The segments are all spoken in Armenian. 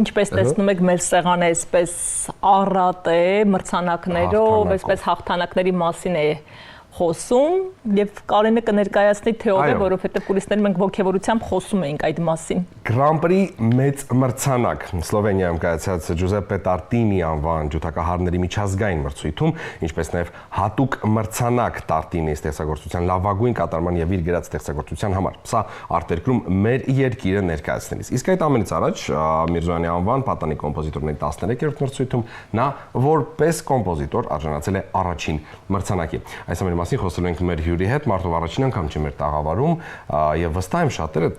Ինչպես տեսնում եք, մեր սեղանը այսպես առատ է, մրցանակներով, այսպես հաղթանակների մասին է խոսում եւ Կարենը կներկայացնի թե ով է, որովհետեւ կուլիսներում մենք ողջավորությամբ խոսում էինք այդ մասին։ Grand Prix մեծ մրցանակ Սլովենիայում կայացած Ջուզեպպե Տարտինի անվան ջութակահարների միջազգային մրցույթում, ինչպես նաեւ հատուկ մրցանակ Տարտինի ստեղծագործության լավագույն կատարման եւ իր գրած ստեղծագործության համար։ Սա արտերկրում մեր երկիրը ներկայացնելիս։ Իսկ այդ ամենից առաջ Միրզոյանի անվան պատանի կոմպոզիտորների 13-րդ մրցույթում նա որպես կոմպոզիտոր արժանացել է առաջին մրցանակի։ Այս ամենի մասին խոսելու ենք մեր հյուրի հետ, մարդով առաջին անգամ չի մեր տաղավարում եւ վստահ եմ շատերը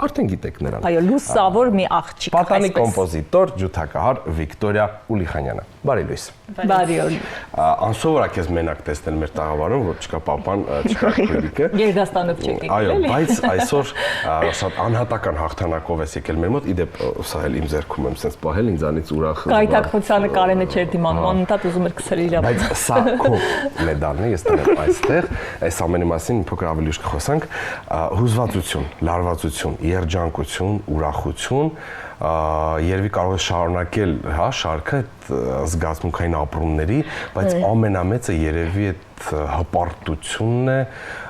արդեն գիտեք նրան։ Այո, լուսավոր մի աղջիկ։ Պատանի կոմպոզիտոր, ջութակահար Վիկտորիա Ուլիխանյանը։ Բարի լույս։ Բարի օր։ Անսովոր է քեզ մենակ տեսնել մեր տաղավարում, որ չկա պապան, չկա քույրիկը։ Երգաստանով չեք եկել։ Այո, բայց այսօր շատ անհատական հաղթանակով ես եկել մեր մոտ։ Իդեպ սա էլ իմ ձեռքում եմ sense պահել, ինձանից ուրախ։ Կայտակցությանը Կարենը չէր դիմանում, անընդհատ ուզում էր քսել իր։ Բայց սա քո մեդալն է, ես տանեմ այստեղ, այս ամենի մասին մի փոքր ավելի ուշ կխոսանք։ Հուզվածություն, լարվածություն, երջանկություն, ուրախություն, երևի կարող է շարունակել, հա, շարքը այդ զգացմունքային ապրումների, բայց ամենամեծը երևի այդ հպարտությունն է,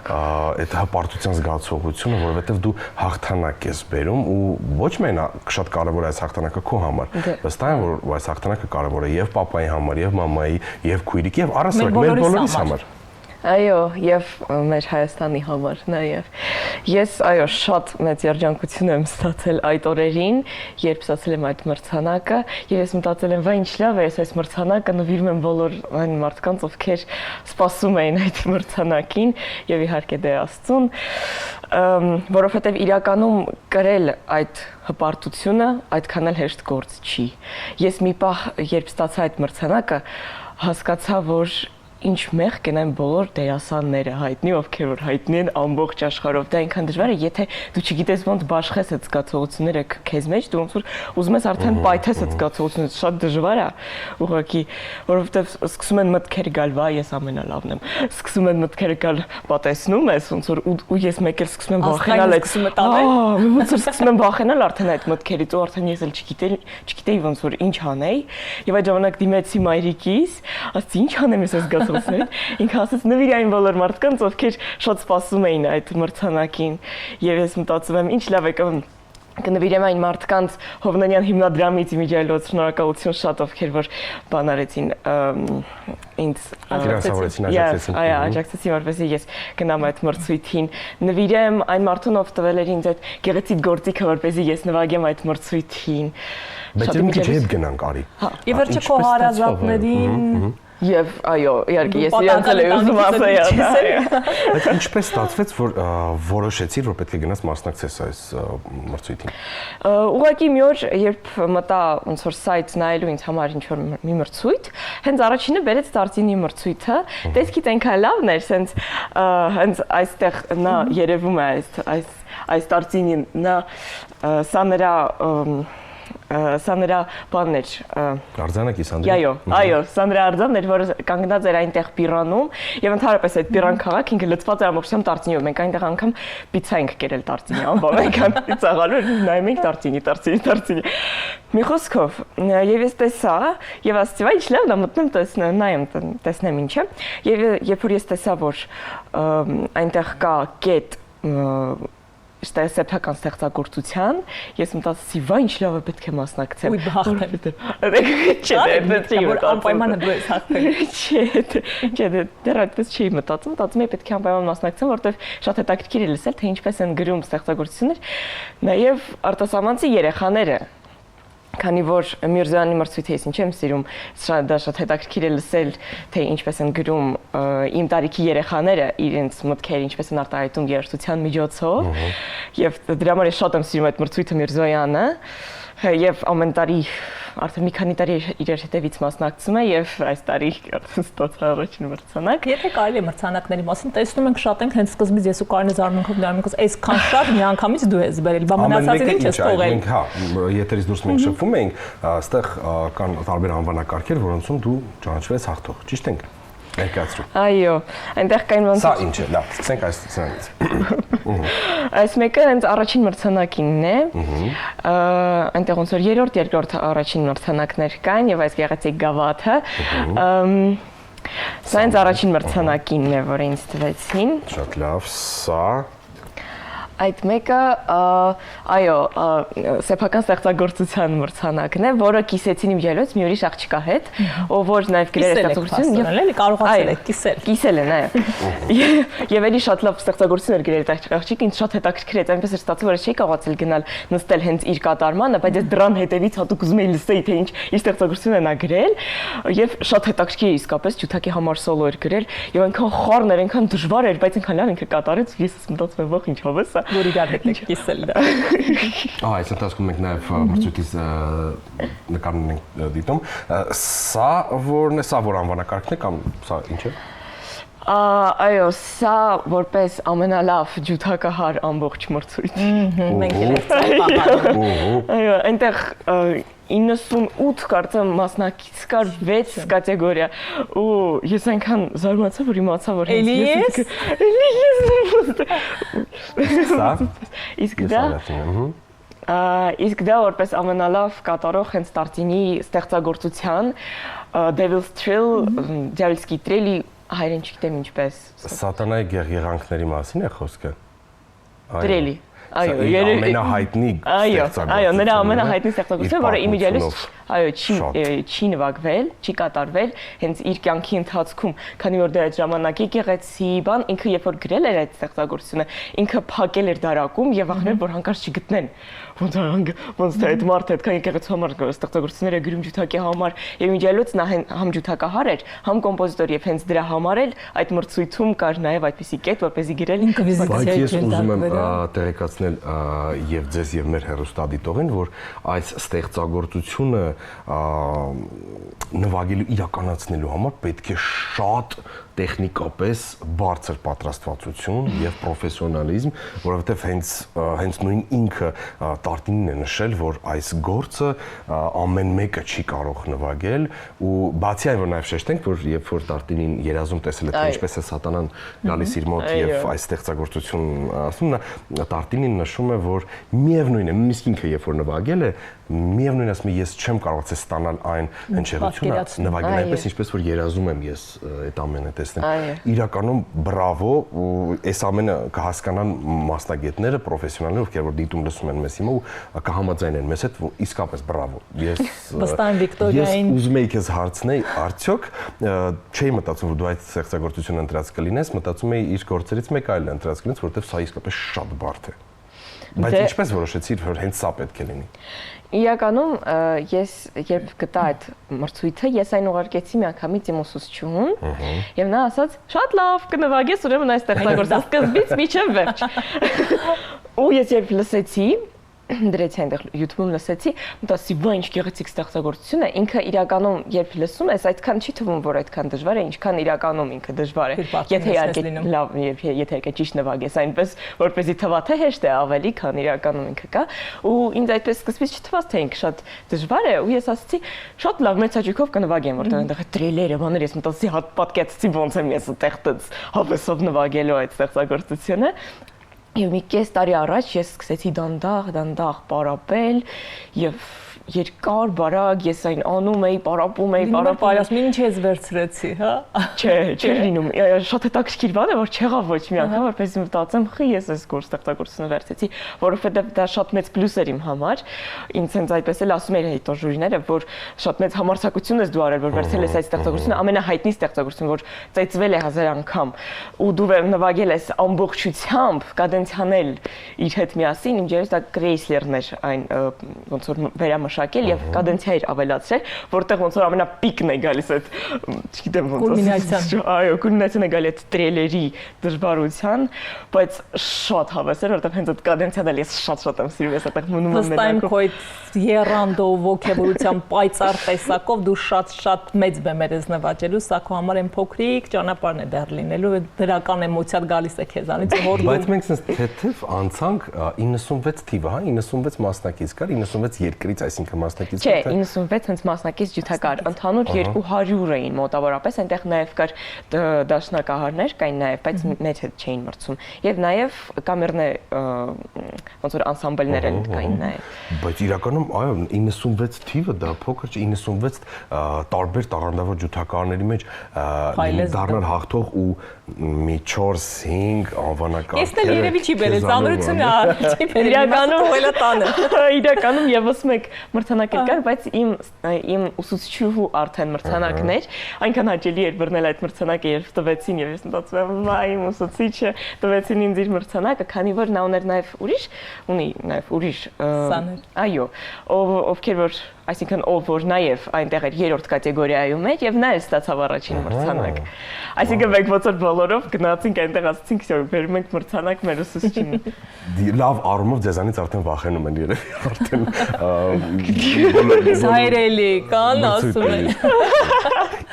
այդ հպարտության զգացողությունը, որովհետև դու հաղթանակ ես բերում ու ոչ միայն շատ կարևոր է այս հաղթանակը քո համար, վստահ եմ, որ այս հաղթանակը կարևոր է եւ պապայի համար, եւ մամայի, եւ քույրիկի, եւ առասարակ մեր բոլորիս համար։ Այո, եւ մեր Հայաստանի համար նաեւ։ Ես այո, շատ մեծ երջանկություն եմ ստացել այդ օրերին, երբ ստացել եմ այդ մրցանակը, եւ ես մտածել եմ, վայ ինչ լավ է, այս մրցանակը նվիրում եմ բոլոր այն մարդկանց, ովքեր սպասում էին այդ մրցանակին, եւ իհարկե դե Աստծուն, որովհետեւ իրականում կրել այդ հպարտությունը այդքան էլ հեշտ գործ չի։ Ես մի պահ, երբ ստացա այդ մրցանակը, հասկացա, որ ինչ մեղք են այն բոլոր դերասանները հայտնի, ովքեր որ հայտնի են ամբողջ աշխարհով, դա այնքան դժվար է, եթե դու չգիտես ոնց բաշխես այդ զգացողությունները քեզ մեջ, դու ոնց որ ուզում ես արդեն պայթես այդ զգացողությունից, շատ դժվար է, ուղղակի, որովհետև սկսում են մտքեր գալ, վայ, ես ամենալավն եմ, սկսում են մտքերը գալ, պատեսնում ես, ոնց որ ու ես մեկ էլ սկսում եմ վախենալ այդ, ոնց որ սկսում եմ վախենալ արդեն այդ մտքերից, ու արդեն ես էլ չգիտեի ոնց որ ինչ անեի, եւ այդ ժամանակ դիմեցի մայրիկիս, ասացի ինչ անեմ ես այս ինքը ասաց նվիրի այն բոլոր մարդկանց, ովքեր շատ սպասում էին այդ մրցանակին, եւ ես մտածում եմ, ինչ լավ է կնվիրեմ այն մարդկանց Հովնանյան հիմնադրամից իմիջիայլոց շնորհակալություն շատ, ովքեր որ բան արեցին ինձ աջակցեցին, որպեսզի ես գնամ այդ մրցույթին, նվիրեմ այն մարդուն, ով տվել էր ինձ այդ գեղեցիկ գործիքը, որպեսզի ես նվագեմ այդ մրցույթին։ Բայց մի քիչ հետ գնանք արի։ Եվ վերջը քո հարազատներին Եվ այո, իհարկե ես իրանց էլ ուզում ասեի, բայց ինչպես ստացվեց, որ որոշեցիր, որ պետք է գնաս մասնակցես այս մրցույթին։ Ուղղակի մի օր, երբ մտա ոնց որ սայթ նայելու ինձ համար ինչ որ մի մրցույթ, հենց առաջինը բերեց Տարտինի մրցույթը, տեսքից այնքան լավն էր, հենց այստեղ նա երևում է այս Տարտինին, նա սա նրա բանն էր Արձանը Կիսանդրի։ Այո, սա նրա արձանն էր, որը կանգնած էր այնտեղ Պիրանում, եւ ընդհանրապես այդ Պիրան քաղաքը ինքը լցված էր ամբողջությամբ Տարտինիով։ Մենք այնտեղ անգամ պիցցա ենք կերել Տարտինի անվան, այնքան ծաղալու նայում ենք Տարտինի։ Մի խոսքով, եւ ես տեսա, եւ ասացի, ինչ լավ է, մտնեմ տեսնեմ, նայեմ, տեսնեմ ինչ է։ Եվ երբ որ ես տեսա, որ այնտեղ կա կետ սեփական ստեղծագործության, ես մտածեցի, վայ ինչ լավ է, պետք է մասնակցեմ։ Ուй, հաղթեմ։ Չէ, որ անպայման դու ես հաղթել։ Չէ, դեռ այդպես չի մտածում, մտածում եմ պետք է անպայման մասնակցեմ, որովհետև շատ հետաքրքիր է լսել, թե ինչպես են գրում ստեղծագործություններ, նաև արտասահմանցի երեխաները Քանի որ Միրզոյանի մրցույթը ես ինչ եմ սիրում, դա շատ հետաքրքիր է լսել, թե ինչպես են գրում իմ տարիքի երեխաները իրենց մտքերը, ինչպես են արտահայտում երաժշտության միջոցով, եւ դրա համար ես շատ եմ սիրում այդ մրցույթը Միրզոյանը, եւ ամեն տարի արդեն մի քանի տարի իրար հետևից մասնակցում է եւ այս տարի ստացա առաջին մրցանակ։ Եթե կարելի է մրցանակների մասին տեսնում ենք շատ ենք հենց սկզբից ես ու Կարենը զարմանքով նայում ենք, այսքան շատ միանգամից դու ես բերել, բա մնացածին ինչ ես թողել։ Մենք հա, եթերից դուրս մենք շփվում էինք, այստեղ կան տարբեր անվանակարգեր, որոնցում դու ճանաչվել ես հաղթող, ճիշտ ենք։ Ներկայացրու։ Այո, այնտեղ կային ոնց Սա ինչ է, լավ, սկսենք այս սրանից։ Այս մեկը հենց առաջին մրցանակինն է։ Այնտեղ ոնց որ երրորդ, երկրորդ առաջին մրցանակներ կային եւ այս գեղեցիկ գավաթը։ Սա հենց առաջին մրցանակինն է, որ ինձ տվեցին։ Շատ լավ, սա Այդ մեկը, այո, սեփական ստեղծագործության մրցանակն է, որը կիսեցին իմ ելույթ մի ուրիշ աղջկա հետ, ով որ նաև գրել է ստեղծագործություն, էլի կարողացել է կիսել։ Կիսել են, այո։ Եվ էլի շատ լավ ստեղծագործություն էր գրել այդ աղջիկը, ինձ շատ հետաքրքրեց, այնպես էր ստացվում, որ չէի կարողացել գնալ նստել հենց իր կատարմանը, բայց ես դրան հետևից հատուկ ուզում էի լսեի, թե ինչ իր ստեղծագործությունն է նա գրել, եւ շատ հետաքրքիր է իսկապես ջութակի համար սոլո էր գրել, եւ այնքան խառն էր, այնքան դժվար էր, բայց այնքան լավ ինքը կատարեց, ես մտածում եմ, ո՞ղ ինչով է սա։ Որ իրար հետ եք կիսել դա։ Այս ընթացքում մենք նաև մրցույթից նկարներ ենք դիտում։ Սա որն է, սա որ անվանակարգն է կամ սա ինչ է։ Այո, սա որպես ամենալավ ջութակահար ամբողջ մրցույթ։ Մենք էլ ենք ծափահարում։ Այո, այնտեղ 98 կարծեմ մասնակից կար 6 կատեգորիա ու ես այնքան զարմացա որ իմացա որ էլի ես իսկ դա որպես ամենալավ կատարող հենց Տարտինի ստեղծագործության Devil's Trill դիավոլսկի տրելի հայերեն չգիտեմ ինչպես Սատանայի գեղեղանքների մասին է խոսքը Տրելի Այո, ամենահայտնի ստեղծագործությունը։ Այո, նրա ամենահայտնի ստեղծագործությունը, որը իմիջիալից այո, չի նվագվել, չի կատարվել, հենց իր կյանքի ընթացքում, քանի որ դա այդ ժամանակի գեղեցի բան, ինքը երբ որ գրել էր այդ ստեղծագործությունը, ինքը փակել էր դարակում եւ աղներ որ հանկարծ չգտնեն։ Ոնց թե այդ մարդը այդքան եկեղեցու համար ստեղծագործությունները գրում ջութակի համար եւ իմիջիալից նա համ ջութակահար էր, համ կոմպոզիտոր եւ հենց դրա համար էլ այդ մրցույթում կար նաեւ այդպիսի կետ, որպեսզի գրել ինքը վիզիտացիա Բայց ես ուզում եմ տեղեկացնել եւ ձեզ եւ մեր հեռուստադիտողին, որ այս ստեղծագործությունը նվագելու իրականացնելու համար պետք է շատ տեխնիկապես բարձր պատրաստվածություն եւ պրոֆեսիոնալիզմ, որովհետեւ հենց նույն ինքը Տարտինին է նշել, որ այս գործը ամեն մեկը չի կարող նվագել ու բացի այն որ նաեւ շեշտենք, որ երբ որ Տարտինին երազում տեսել է թե ինչպես է սատանան գալիս իր մոտ եւ այս ստեղծագործությունն ասում նա Տարտինին նշում է, որ միևնույն է, նույնիսկ ինքը երբ որ նվագել է, միևնույն ասում է ես չեմ կարողացել ստանալ այն հնչեղությունը նվագել այնպես ինչպես որ երազում եմ ես այդ ամենը տեսնեմ իրականում բրավո ու այս ամենը կհասկանան մասնագետները պրոֆեսիոնալները ովքեր որ դիտում լսում են մեզ հիմա ու կհամաձայնեն մեզ հետ իսկապես բրավո ես Վստահ Վիկտորիային ուզում եի քեզ հարցնել արդյոք չէի մտածում որ դու այդ ստեղծագործությունը ընտրած կլինես մտածում էի իր գործերից մեկ այլ ընտրած կլինես որովհետև սա իսկապես շատ բարդ է բայց ինչպես որոշեցիր որ հենց սա պետք է լինի Իրականում ես երբ գտա այդ մրցույթը, ես այն ուղարկեցի մի անգամից իմ ուսուցչուհուն, եւ նա ասաց. «Շատ լավ, կնվագես, ուրեմն այս ստեղծագործած սկզբից մինչև վերջ»։ Ու ես երբ լսեցի, դրեցի այնտեղ YouTube-ում լսեցի, մտածի, «Վայ, ինչ գեղեցիկ ստեղծագործություն է»։ Ինքը իրականում երբ լսում ես, այդքան չի թվում, որ այդքան դժվար է, ինչքան իրականում ինքը դժվար է։ Եթե իհարկե լավ, եթե իհարկե ճիշտ նվագես այնպես, որպեսզի թվա թե հեշտ է ավելի, քան իրականում ինքը կա։ Ու ինձ այդպես սկզբից չթվաց, թե ինքը շատ դժվար է, ու ես ասացի, շատ լավ, մեծ հաճույքով կնվագեմ, որտեղ այնտեղ տրեյլերը, բաներ ես մտածի, հատ պատկերացի ոնց եմ ես այդտեղ հավեսով նվագելու այդ ստեղծագործությունը։ Եվ մի կես տարի առաջ ես սկսեցի դանդաղ պարապել եւ երկար բարակ ես այն անում էի, պարապում էի, ասում ինչ ես վերցրեցի, հա։ Չէ, լինում։ Շատ հետաքրքիր բան է, որ չեղավ ոչ մի անգամ, որպեսզի մտածեմ, խի ես այս գործ ստեղծագործությունը վերցրեցի, որովհետեւ դա շատ մեծ պլյուս էր իմ համար։ Ինձ հենց այդպես էլ ասում էր հետո ժյուրիները, որ շատ մեծ համարձակություն ես դու արել, որ վերցրել ես այդ ստեղծագործությունը, ամենահայտնի ստեղծագործությունը, որ ծեծվել է 1000 անգամ, ու դու նվագել ես ամբողջությամբ, կադենցիանել իր հետ միասին, իմ ջերս դա Chrysler-ն էր այն ոնց որ վերամշակել եւ կադենցիա էր ավելացրել, որտեղ ոնց որ ամենապիկն է գալիս այդ, չգիտեմ ոնց ասած, այո, կուլմինացիան է գալի այդ տրեյլերի դժվարության, բայց շատ հավես էր, որտեղ հենց այդ կադենցիան էլ ես շատ եմ սիրում, ես այդտեղ մնում եմ մենակ։ Վստահ եմ քո այդ երանդով ոգևորության պայծառ տեսակով դու շատ մեծ բեմեր ես նվաճելու, սա քո համար այն փոքրիկ ճանապարհն է դեռ լինելու, դրական էմոցիա գալիս է քեզանից հորվում։ Բայց մենք թեթև անցանք 96 թիվը, հա, 96 մասնակից կար 96 երկրից, այսինքն այսինքն մասնակից Չէ, 96 հենց մասնակից ջութակար, ընդհանուր 200 էին մոտավորապես, այնտեղ նաև կար դաշնակահարներ կային նաև, բայց մեր հետ չէին մրցում։ Եվ նաև կամերնե ոնց որ անսամբլներ են կային նաև։ Բայց իրականում, այո, 96 թիվը դա փոքր չէ, 96 տարբեր տաղանդավոր ջութակարների մեջ դառնալ հաղթող ու մի 4-5 անվանակարգեր։ Ես էլ երևի չի բերել, ծանրությունը չի բերել։ Իրականում եւս մեկ մրցանակ կար, բայց իմ ուսուցչուհու արդեն մրցանակներ, այնքան հաճելի էր բռնել այդ մրցանակը, երբ տվեցին եւ ես մտածում եմ, իմ ուսուցիչը տվեցին ինձ իր մրցանակը, քանի որ նա ուներ նաեւ ուրիշ այո, ովքեր որ այսինքն ով որ նաև այնտեղ էր երրորդ կատեգորիայում էր եւ նա էլ ստացավ առաջին մրցանակ։ Այսինքն մենք ոնց որ բոլորով գնացինք այնտեղ ասացինք, «Всё, բերում ենք մրցանակ մեր ուսուցչին»։ Լավ առումով ձեզանից արդեն վախենում են երևի, արդեն Զայրելի կան, ասում են։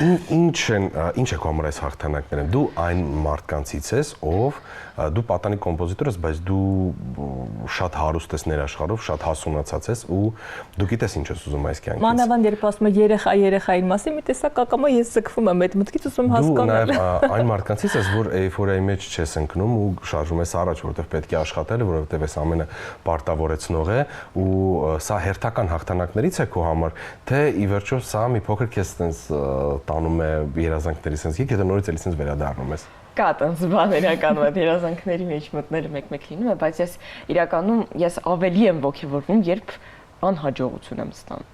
Ինչ է կամր այս հաղթանակները։ Դու այն մարդկանցից ես, ով դու պատանի կոմպոզիտոր ես, բայց դու շատ հարուստ ես ներաշխարհով, շատ հասունացած ես ու դու գիտես ինչ ես ուզում այս կյանքից։ Մանավանդ երբ ասում եմ երեխայի մասին, մի տեսակ ակամա ես զգվում եմ այդ մտքից, ուզում եմ հասկանալ։ Դու նաև այն մարդկանցից ես, որ էйֆորիայի մեջ չես ընկնում ու շարժում ես առաջ, որովհետև պետք է աշխատել, որովհետև այս ամենը պարտավորեցնող է ու սա հերթական հաղթանակներից է քո համար, թե ի վերջո սա մի փոքր քեզ տենց տանում է երազանքների sense, եթե նորից էլի sense վերադառնում ես։ Կա տենց բաներ իրականում այդ երազանքների մեջ մտնելը մեկ-մեկ լինում է, բայց ես իրականում ավելի եմ ոգևորվում, երբ անհաջողություն եմ ստանում։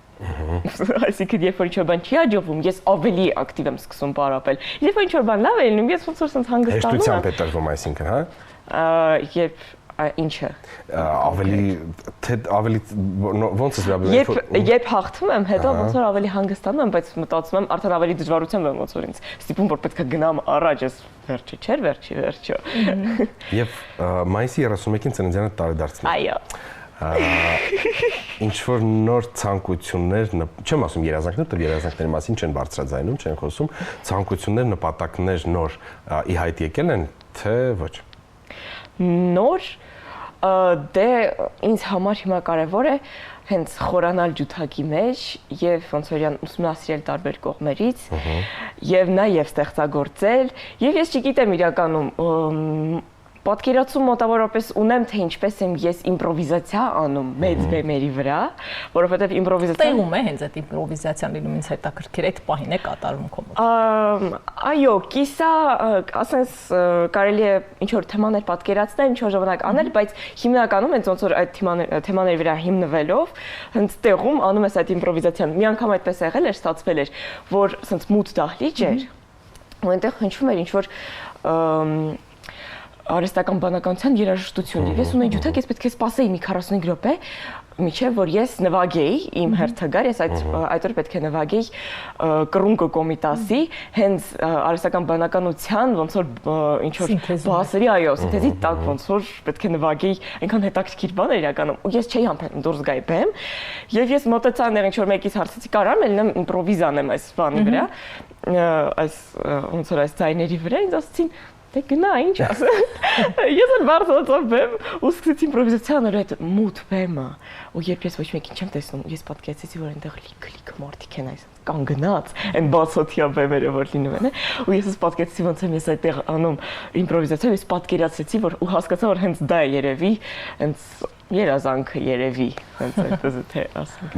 Այսինքն երբ որ ինչ-որ բան չի հաջողվում, ես ավելի ակտիվ եմ սկսում պարապել։ Երբ որ ինչ-որ բան լավ է լինում, ես ոնց որ sense հանգստանում եմ։ Հեշտությամբ է տրվում, այսինքն, հա։ Երբ ինչը ավելի ոնց է վերաբերվում երբ հաղթում եմ հետո ոնց որ ավելի հանգստանում եմ բայց մտածում եմ արդեն ավելի դժվարությամբ եմ ոնց որ ինձ ստիպում որ պետք է գնամ առաջ ես վերջի չէր վերջի եւ մայիսի 31-ին ծննդյանը տարեդարձն է այո ինչ որ նոր ցանկություններ չեմ ասում երազանքներ դեռ երազանքների մասին չեն բարձրաձայնում չեն խոսում ցանկություններ նպատակներ նոր ի հայտ եկել են թե ոչ նոր դե ինձ համար հիմա կարևոր է հենց խորանալ ջութակի մեջ եւ ոնց որ ուսումնասիրել տարբեր կողմերից եւ նաեւ ստեղծագործել եւ ես չգիտեմ իրականում պատկերացում մոտավորապես ունեմ թե ինչպես եմ ես իմպրովիզացիա անում մեծ բեմերի վրա, որովհետև իմպրովիզացիան տեղում է հենց այդ իմպրովիզացիան լինում ինձ հետաքրքիր այդ պահին է կատարվում քո մոտ։ Այո, կիսա, ասես կարելի է ինչ որ թեմաներ պատկերացնել, ինչ որ ժամանակ անել, բայց հիմնականում հենց ոնց որ այդ թեմաների վրա հիմնվելով հենց տեղում անում ես այդ իմպրովիզացիան։ Մի անգամ այդպես եղել էր, ստացվել էր, որ ասենց մութ դահլիճ էր, ու այնտեղ հնչում էր ինչ որ արհեստական բանականության երաժշտություն։ Ես ունեի ջութակ, ես պետք է սպասեի մի 45 րոպե, միջև որ ես նվագեի իմ հերթագար, ես այդ օր պետք է նվագեի կռունկը կոմիտասի, հենց արհեստական բանականության ոնց որ ինչ որ բասերի, այո, սինթեզի տակ ոնց որ պետք է նվագեի, այնքան հետաքրքիր բան էր իրականում։ Ու ես չէի համբերում դուրս գայի բեմ, եւ ես մոտեցա ներ ինչ որ մեկից հարցեցի, կարամ ելնեմ իմպրովիզ անեմ այս բանի վրա, այս ոնց որ այս ձայների վրա, ինձ ասացին Դե գնա, ինչ ասեմ։ Ես էլ բարձրացա բեմ ու սկսեցի իմպրովիզացիան այդ մութ բեմը։ Ու երբ ես ոչ մեկին չեմ տեսնում, ես պատկերացեցի, որ այնտեղ լիք մարդիկ են այս կանգնած, այն բացօթյա բեմերը որ լինում են, ու ես պատկերացեցի ոնց եմ ես այդտեղ անում իմպրովիզացիա, ես պատկերացեցի, որ ու հասկացա, որ հենց դա է երևի, հենց երազանքը երևի, հենց այդպես է թե ասենք։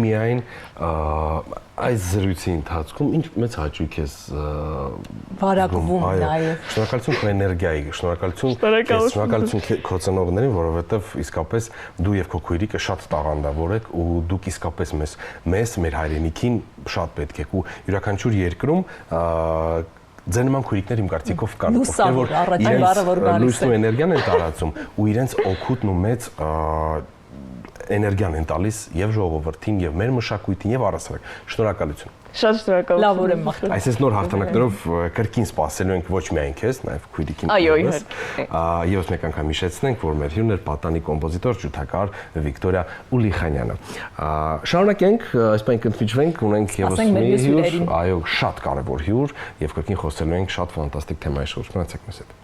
Միայն այս զրույցի ընթացքում ինչ մեծ հաճույք ես վարակվում նաև։ Շնորհակալություն քո էներգիայի, շնորհակալություն քո ծնողներին, որովհետև իսկապես դու եւ քո քույրիկը շատ տաղանդավոր եք ու դուք իսկապես մեզ մեր հայրենիքին շատ պետք եք ու յուրաքանչյուր երկրում ձեր նման քույրիկներ իմ կարծիքով կան, ովքեր որ լույսն ու էներգիան են տարածում ու իրենց օգուտն ու մեծ էներգիան են տալիս եւ ժողովրդին եւ մեր մշակույթին եւ առասարակ։ Շնորհակալություն։ Շատ շնորհակալություն։ Լավ օր եմ մաղթում։ Այսպես նոր հաղթանակներով կրկին սպասելու ենք ոչ միայն քեզ, նաեւ քույրիկին։ Այո, իհարկե։ Եվ մեկ անգամ հիշեցնենք, որ մեր հյուրն էր պատանի կոմպոզիտոր, ջութակար Վիկտորիա Ուլիխանյանը։ Շարունակենք, այսպես ընդմիջվենք, ունենք եւս մի հյուր, այո, շատ կարեւոր հյուր եւ կրկին խոսելու ենք շատ ֆանտաստիկ թեմայի շուրջ։ Մնացեք մեզ հետ։